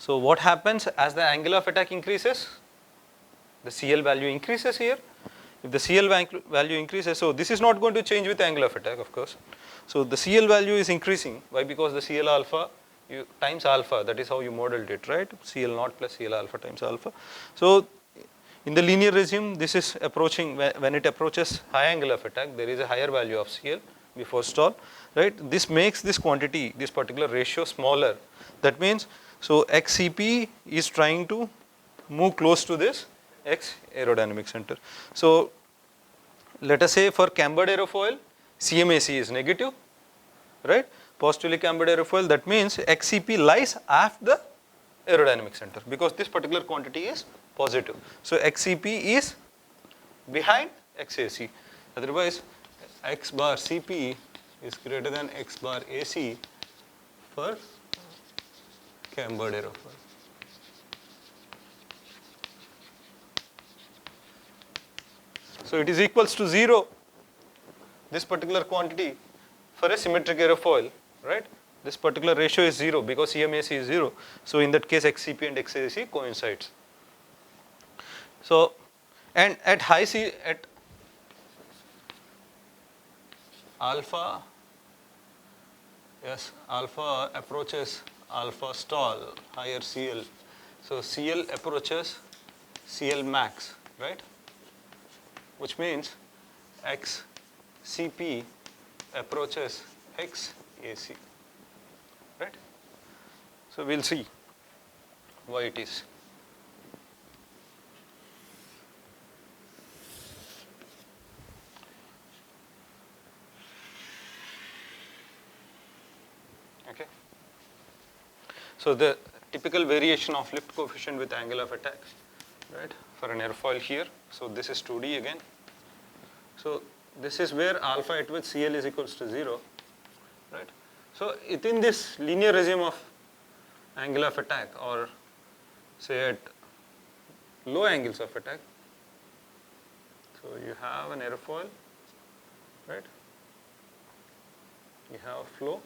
what happens as the angle of attack increases? The CL value increases here. If the CL value increases, so this is not going to change with the angle of attack, of course. So the CL value is increasing. Why? Because the CL alpha times alpha, that is how you modeled it, right? CL naught plus CL alpha times alpha. So in the linear regime, this is approaching, when it approaches high angle of attack, there is a higher value of CL before stall, right? This makes this quantity, this particular ratio smaller. That means, so XCP is trying to move close to this X aerodynamic center. So let us say for cambered aerofoil, CMAC is negative, right? Positively cambered aerofoil, that means XCP lies after the aerodynamic center because this particular quantity is positive. So XCP is behind XAC. Otherwise, X bar CP is greater than X bar AC for cambered aerofoil. So it is equals to 0, this particular quantity for a symmetric aerofoil, right? This particular ratio is 0 because CMAC is 0. So in that case, XCP and XAC coincides. So, and at high C, at alpha, yes, alpha approaches alpha stall, higher CL. So CL approaches CL max, right? Which means XCP approaches XAC, right? So we'll see why it is. Okay. So the typical variation of lift coefficient with angle of attack, right, for an airfoil here. So this is 2D again. So this is where alpha at which CL is equals to 0, right? So within this linear regime of angle of attack, or say at low angles of attack, so you have an airfoil, right? You have flow.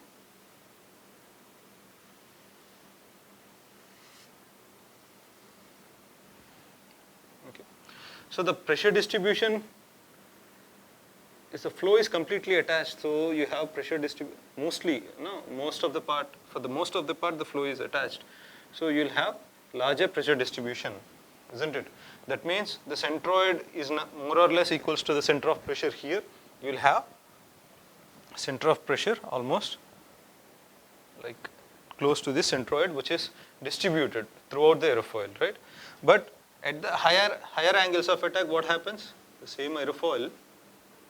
Okay. So the pressure distribution is the flow is completely attached, so you have pressure distribution mostly, no, most of the part, for the most of the part the flow is attached. So you will have larger pressure distribution, isn't it? That means the centroid is more or less equals to the center of pressure here. You will have center of pressure almost like close to this centroid, which is distributed throughout the aerofoil, right? But at the higher angles of attack, what happens? The same aerofoil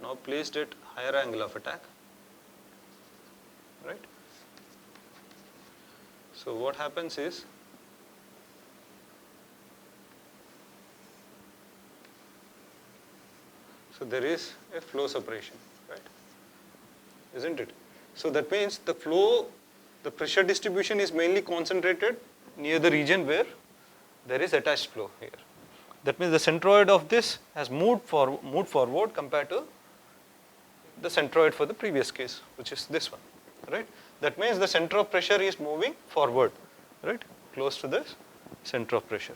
now placed at higher angle of attack, right? So what happens is, so there is a flow separation, right? Isn't it? So that means the flow, the pressure distribution is mainly concentrated near the region where there is attached flow here. That means the centroid of this has moved forward compared to the centroid for the previous case, which is this one, right? That means the center of pressure is moving forward, right? Close to the center of pressure,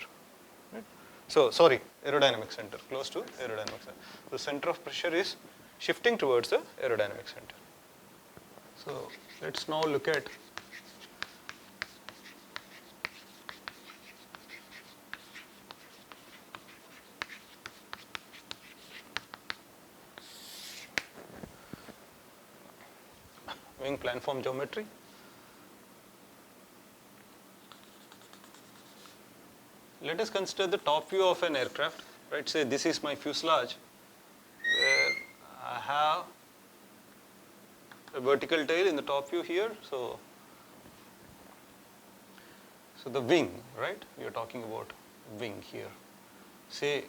right? So, sorry, aerodynamic center, close to aerodynamic center. The center of pressure is shifting towards the aerodynamic center. So, let's now look at wing planform geometry. Let us consider the top view of an aircraft, right? Say this is my fuselage, where I have a vertical tail in the top view here. So the wing, right? We are talking about wing here. Say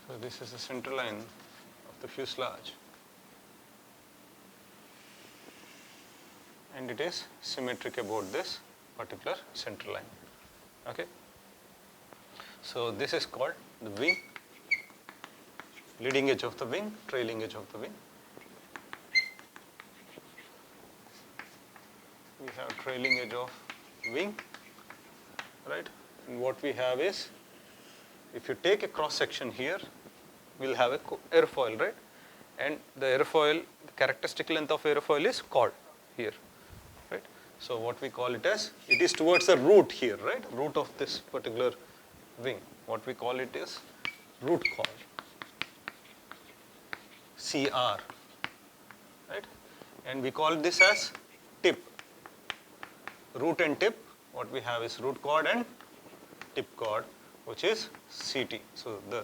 so this is the center line of the fuselage, and it is symmetric about this particular center line. Okay. So this is called the wing, leading edge of the wing, trailing edge of the wing. We have trailing edge of wing, right? And what we have is, if you take a cross section here, we'll have a airfoil, right? And the airfoil, the characteristic length of airfoil is chord here, right? So what we call it as, it is towards the root here, right? Root of this particular wing. What we call it is root chord, CR, right? And we call this as tip. Root and tip, what we have is root chord and tip chord, which is CT. So the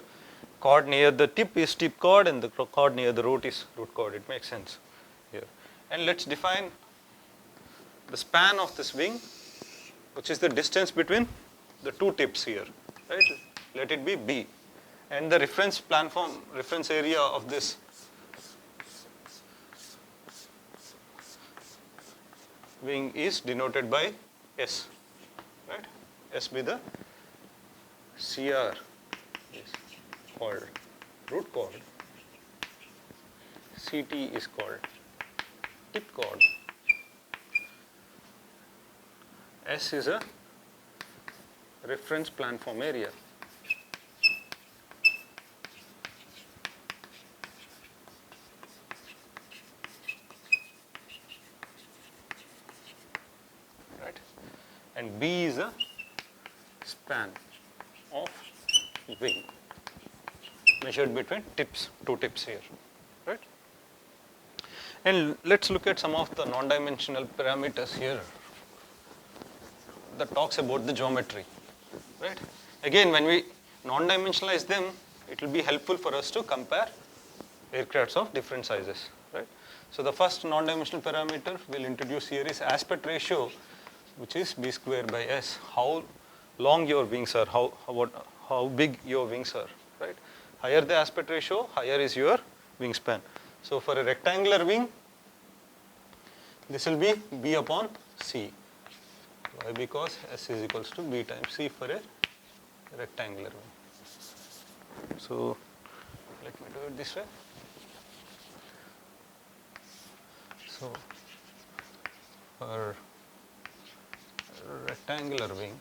chord near the tip is tip chord and the chord near the root is root chord. It makes sense here. And let's define the span of this wing, which is the distance between the two tips here, right? Let it be B. And the reference area of this wing is denoted by S, right? S be the CR is called root chord, CT is called tip chord, S is a reference planform area. Right? And B is a span of wing measured between tips, two tips here, right? And let's look at some of the non-dimensional parameters here that talks about the geometry, right? Again, when we non-dimensionalize them, it will be helpful for us to compare aircrafts of different sizes, right? So the first non-dimensional parameter we'll introduce here is aspect ratio, which is B square by S. How long your wings are, how big your wings are, right? Higher the aspect ratio, higher is your wingspan. So for a rectangular wing, this will be B upon C. Why? Because S is equals to B times C for a rectangular wing. So let me do it this way. So for a rectangular wing,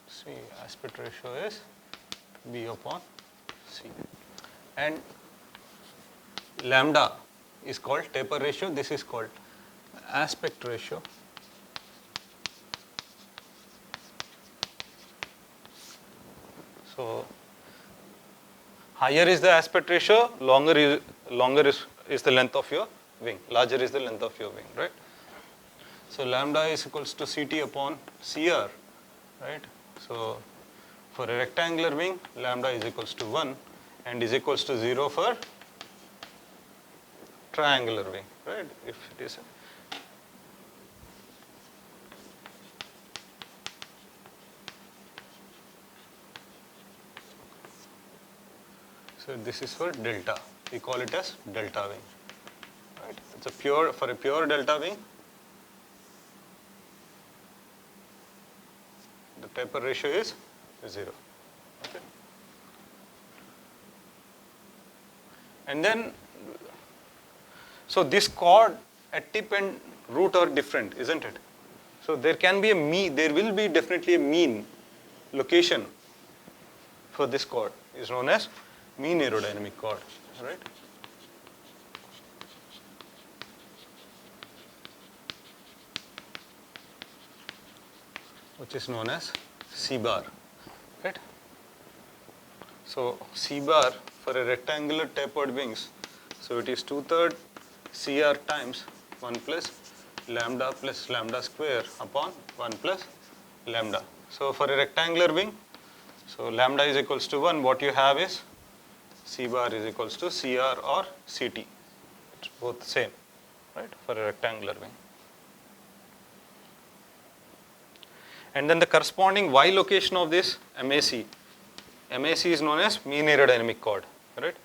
see aspect ratio is B upon C. And lambda is called taper ratio, this is called aspect ratio. So higher is the aspect ratio, longer is the length of your wing, larger is the length of your wing, right? So lambda is equals to CT upon CR, right? So for a rectangular wing, lambda is equals to 1 and is equals to 0 for triangular wing, right? If it is so this is for delta. We call it as delta wing, right? It's a for a pure delta wing, the taper ratio is 0. Okay. And then, so this chord at tip and root are different, isn't it? So there can be there will be definitely a mean location for this chord, is known as mean aerodynamic chord, right? Which is known as C bar, right? So C bar for a rectangular tapered wings So it is 2/3 CR times 1 plus lambda square upon 1 plus lambda. So for a rectangular wing, so lambda is equals to 1, what you have is C bar is equals to CR or CT. It's both same, right, for a rectangular wing. And then the corresponding Y location of this MAC. MAC is known as mean aerodynamic chord, right?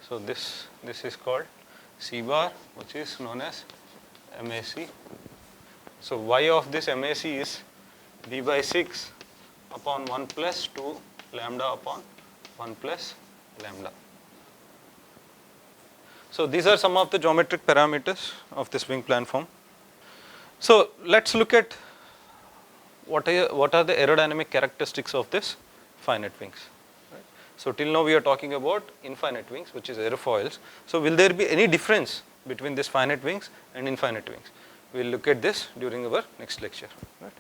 So this is called C bar, which is known as MAC. So Y of this MAC is B by 6 upon 1 plus 2 lambda upon 1 plus lambda. So these are some of the geometric parameters of this wing plan form. So let's look at what are the aerodynamic characteristics of this finite wings. Right? So till now we are talking about infinite wings, which is aerofoils. So will there be any difference between these finite wings and infinite wings? We will look at this during our next lecture. Right?